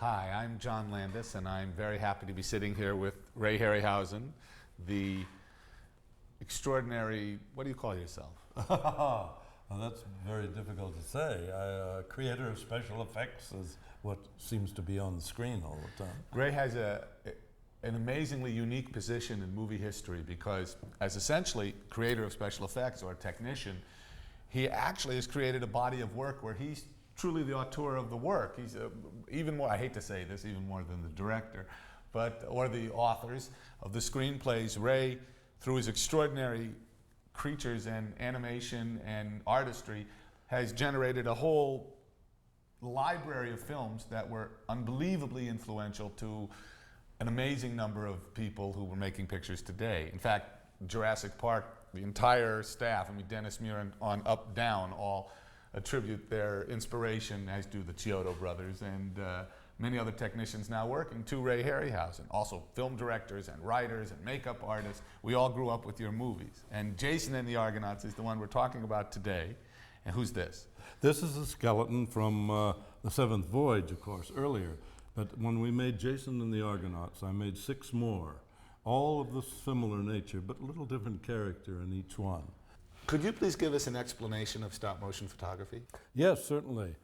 Hi, I'm John Landis, and I'm very happy to be sitting here with Ray Harryhausen, the extraordinary, what do you call yourself? Well, that's very difficult to say. Creator of special effects is what seems to be on the screen all the time. Ray has an amazingly unique position in movie history because as essentially creator of special effects or technician, he actually has created a body of work where he's truly the auteur of the work. He's even more, I hate to say this, even more than the director, or the authors of the screenplays. Ray, through his extraordinary creatures and animation and artistry, has generated a whole library of films that were unbelievably influential to an amazing number of people who were making pictures today. In fact, Jurassic Park, the entire staff, I mean Dennis Muir on up down, all attribute their inspiration, as do the Chiodo brothers and many other technicians now working, to Ray Harryhausen. Also film directors and writers and makeup artists. We all grew up with your movies. And Jason and the Argonauts is the one we're talking about today. And who's this? This is a skeleton from the Seventh Voyage, of course, earlier. But when we made Jason and the Argonauts, I made 6 more, all of the similar nature, but a little different character in each one. Could you please give us an explanation of stop motion photography? Yes, certainly.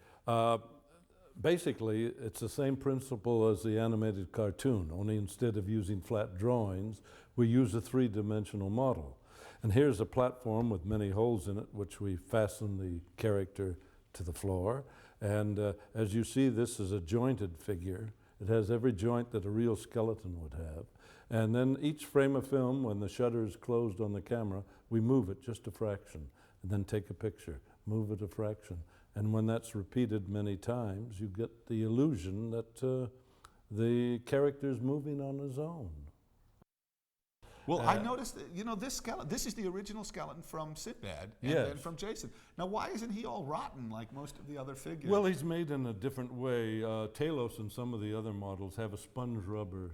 Basically, it's the same principle as the animated cartoon, only instead of using flat drawings, we use a 3-dimensional model. And here's a platform with many holes in it, which we fasten the character to the floor. And as you see, this is a jointed figure. It has every joint that a real skeleton would have. And then each frame of film, when the shutter is closed on the camera, we move it just a fraction, and then take a picture, move it a fraction. And when that's repeated many times, you get the illusion that the character's moving on his own. Well, I noticed that, you know, this skeleton, this is the original skeleton from Sinbad and yes. then from Jason. Now, why isn't he all rotten like most of the other figures? Well, he's made in a different way. Talos and some of the other models have a sponge rubber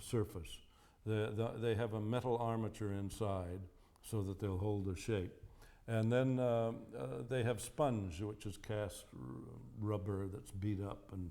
surface. They have a metal armature inside so that they'll hold their shape. And then they have sponge, which is cast rubber that's beat up and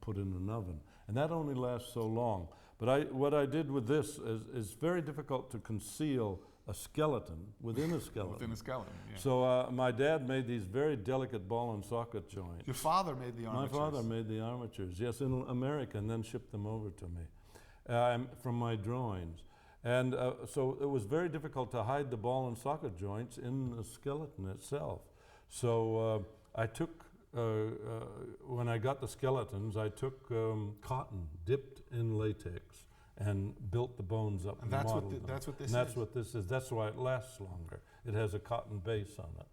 put in an oven. And that only lasts so long. But what I did with this is very difficult to conceal a skeleton within a skeleton. Within a skeleton, yeah. So my dad made these very delicate ball and socket joints. Your father made the armatures? My father made the armatures, yes, in America, and then shipped them over to me from my drawings. And so it was very difficult to hide the ball and socket joints in the skeleton itself. So I took, when I got the skeletons, I took cotton dipped in latex and built the bones up and modeled them. That's what this is? And that's what this is. That's why it lasts longer. It has a cotton base on it.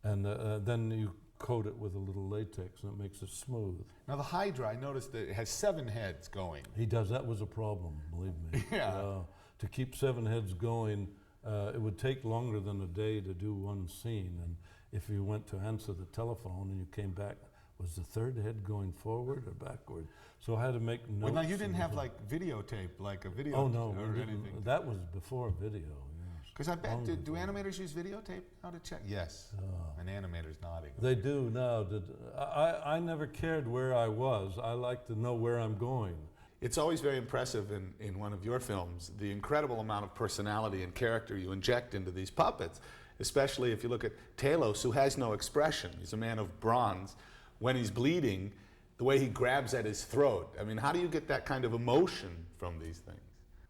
And then you coat it with a little latex and it makes it smooth. Now the Hydra, I noticed that it has 7 heads going. He does. That was a problem, believe me. Yeah. To keep 7 heads going, it would take longer than a day to do one scene. And if you went to answer the telephone and you came back, was the 3rd head going forward or backward? So I had to make notes. Well, now you didn't have like videotape, like a video oh, no, or anything. That was before video. Because I bet, do animators use videotape now to check? Yes, an animator's nodding. They do now. I never cared where I was. I like to know where I'm going. It's always very impressive in one of your films, the incredible amount of personality and character you inject into these puppets, especially if you look at Talos, who has no expression. He's a man of bronze. When he's bleeding, the way he grabs at his throat. I mean, how do you get that kind of emotion from these things?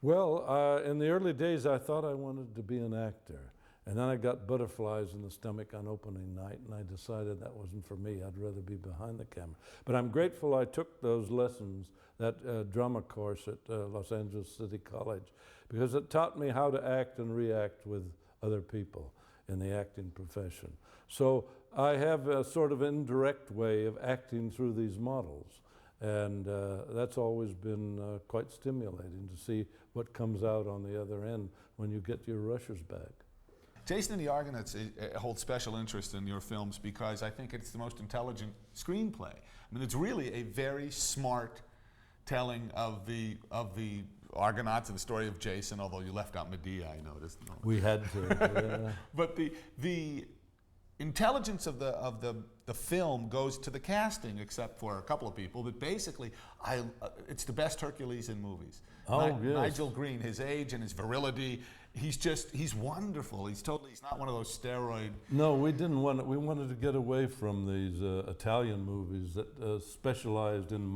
Well, in the early days, I thought I wanted to be an actor. And then I got butterflies in the stomach on opening night, and I decided that wasn't for me. I'd rather be behind the camera. But I'm grateful I took those lessons, that drama course at Los Angeles City College, because it taught me how to act and react with other people in the acting profession. So I have a sort of indirect way of acting through these models. And that's always been quite stimulating to see what comes out on the other end when you get your rushers back. Jason and the Argonauts holds special interest in your films because I think it's the most intelligent screenplay. I mean, it's really a very smart telling of the Argonauts and the story of Jason, although you left out Medea, I noticed. We had to. Yeah. But the intelligence of the the film goes to the casting, except for a couple of people. But basically, it's the best Hercules in movies. Oh, yes. Nigel Green, his age and his virility, he's wonderful. He's not one of those steroid. No, we didn't want it. We wanted to get away from these Italian movies that specialized in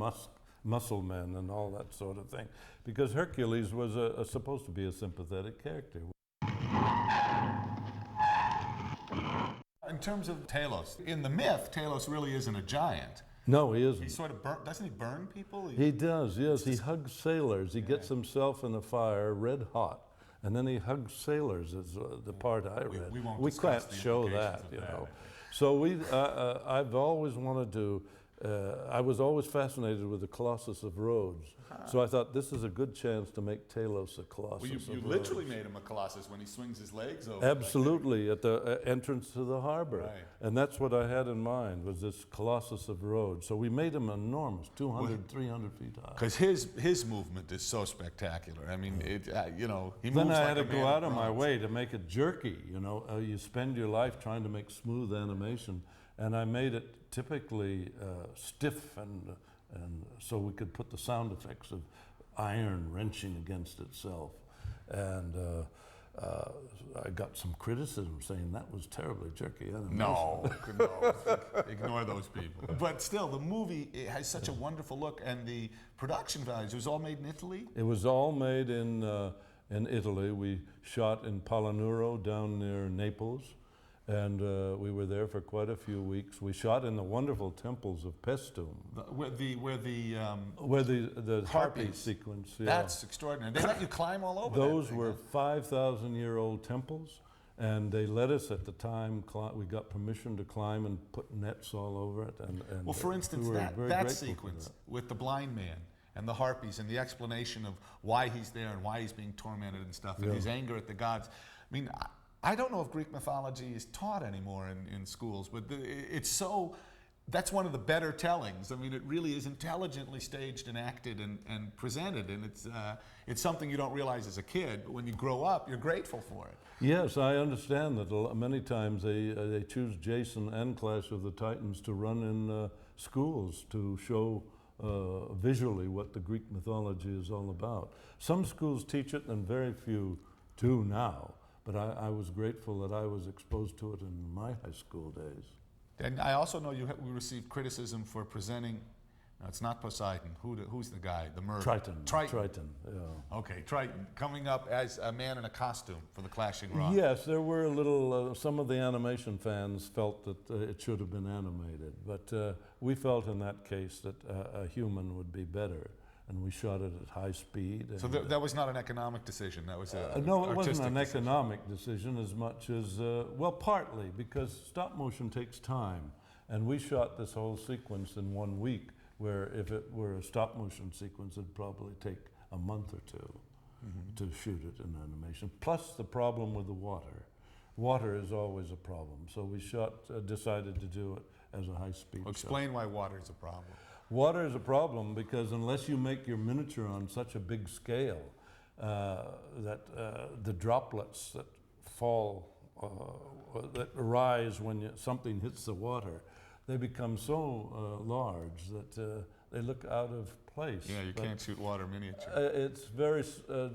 muscle men and all that sort of thing, because Hercules was supposed to be a sympathetic character. In terms of Talos, in the myth, Talos really isn't a giant. No, he isn't. He sort of doesn't he burn people? He does, yes. He hugs sailors. He gets himself in a fire red hot, and then he hugs sailors is the part I read. We can't show that, you know. So I've always wanted to, I was always fascinated with the Colossus of Rhodes. So I thought this is a good chance to make Talos a Colossus of Rhodes. You literally made him a Colossus when he swings his legs over. Absolutely, at the entrance to the harbor. Right. And that's what I had in mind, was this Colossus of Rhodes. So we made him enormous, 200, 300 feet high. Because his movement is so spectacular. I mean, he moves Then I like had to a go man out of of my bronze. way to make it jerky, you know. You spend your life trying to make smooth animation, and I made it typically stiff, and so we could put the sound effects of iron wrenching against itself. And I got some criticism saying that was terribly jerky animation. No, ignore those people. But still, the movie, it has such a wonderful look, and the production values, it was all made in Italy? It was all made in Italy. We shot in Palinuro down near Naples, and we were there for quite a few weeks. We shot in the wonderful temples of Paestum, Where the harpy Harpies. sequence. Yeah. That's extraordinary. They let you climb all over Those that thing, were huh? 5,000-year-old temples, and they let us at the time. We got permission to climb and put nets all over it. And Well, for instance, we were very that grateful for sequence that. with the blind man and the harpies and the explanation of why he's there and why he's being tormented and stuff, and his anger at the gods. I mean, I don't know if Greek mythology is taught anymore in schools, but it's so, that's one of the better tellings. I mean, it really is intelligently staged and acted and presented, and it's something you don't realize as a kid, but when you grow up, you're grateful for it. Yes, I understand that many times they choose Jason and Clash of the Titans to run in schools to show visually what the Greek mythology is all about. Some schools teach it and very few do now, but I was grateful that I was exposed to it in my high school days. And I also know we received criticism for presenting, no, it's not Poseidon, who's the guy, the murderer? Triton, yeah. Okay, Triton, coming up as a man in a costume for the Clashing Rock. Yes, there were some of the animation fans felt that it should have been animated, but we felt in that case that a human would be better, and we shot it at high speed. So that was not an economic decision, that was a no, it wasn't artistic an decision. economic decision as much as, well, partly, because stop motion takes time, and we shot this whole sequence in 1 week, where if it were a stop motion sequence, it'd probably take a month or two to shoot it in animation. Plus the problem with the water. Water is always a problem. So we decided to do it as a high-speed shot. Explain why water is a problem. Water is a problem because unless you make your miniature on such a big scale, that the droplets that fall, that arise when something hits the water, they become so large that they look out of place. Yeah, you can't shoot water miniature. It's very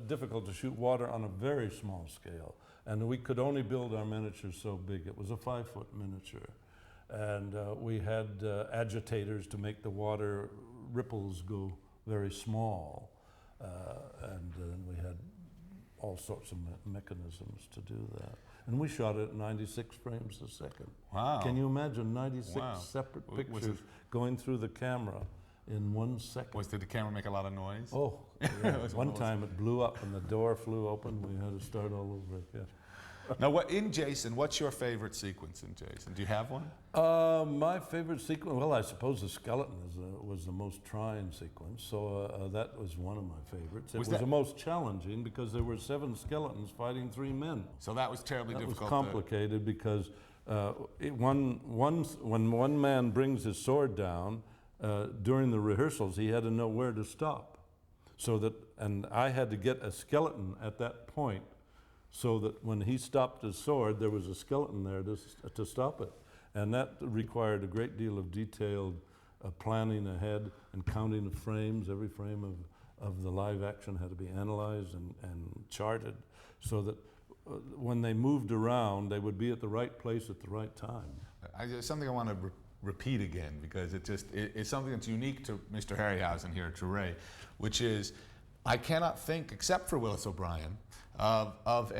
difficult to shoot water on a very small scale. And we could only build our miniatures so big. It was a 5-foot miniature. And we had agitators to make the water ripples go very small. And then we had all sorts of mechanisms to do that. And we shot it at 96 frames a second. Wow. Can you imagine 96 separate Was pictures going through the camera in 1 second? Did the camera make a lot of noise? Oh, yeah. One time it blew up and the door flew open. We had to start all over again. Now, what's your favorite sequence in Jason? Do you have one? My favorite sequence, well, I suppose the skeleton was the most trying sequence, so that was one of my favorites. It was the most challenging because there were 7 skeletons fighting 3 men. So that was terribly difficult. It was complicated because when one man brings his sword down, during the rehearsals, he had to know where to stop. And I had to get a skeleton at that point so that when he stopped his sword, there was a skeleton there to stop it. And that required a great deal of detailed planning ahead and counting of frames. Every frame of the live action had to be analyzed and charted so that when they moved around, they would be at the right place at the right time. There's something I want to repeat again, because it's something that's unique to Mr. Harryhausen here, to Ray, which is I cannot think, except for Willis O'Brien, of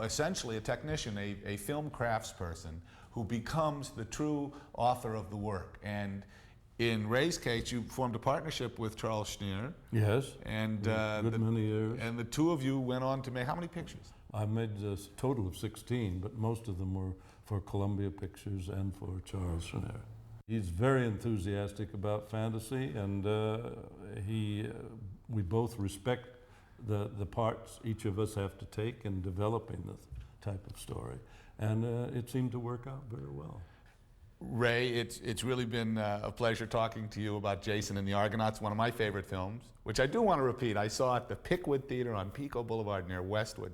essentially a technician, a film craftsperson who becomes the true author of the work. And in Ray's case, you formed a partnership with Charles Schneer. Yes, and good many years. And the two of you went on to make how many pictures? I made a total of 16, but most of them were for Columbia Pictures and for Charles Schneer. He's very enthusiastic about fantasy, and we both respect the parts each of us have to take in developing this type of story. And it seemed to work out very well. Ray, it's really been a pleasure talking to you about Jason and the Argonauts, one of my favorite films, which I do want to repeat. I saw at the Pickwood Theater on Pico Boulevard near Westwood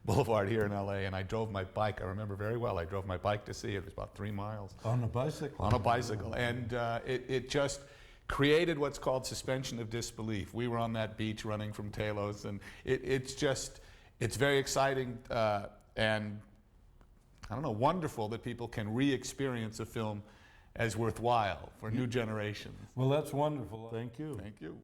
Boulevard here in LA, and I drove my bike. I remember very well. I drove my bike to see it. It was about 3 miles. On a bicycle? On a bicycle. And it just created what's called suspension of disbelief. We were on that beach running from Talos, and it's very exciting and I don't know, wonderful that people can re-experience a film as worthwhile for new generations. Well, that's wonderful. Thank you. Thank you.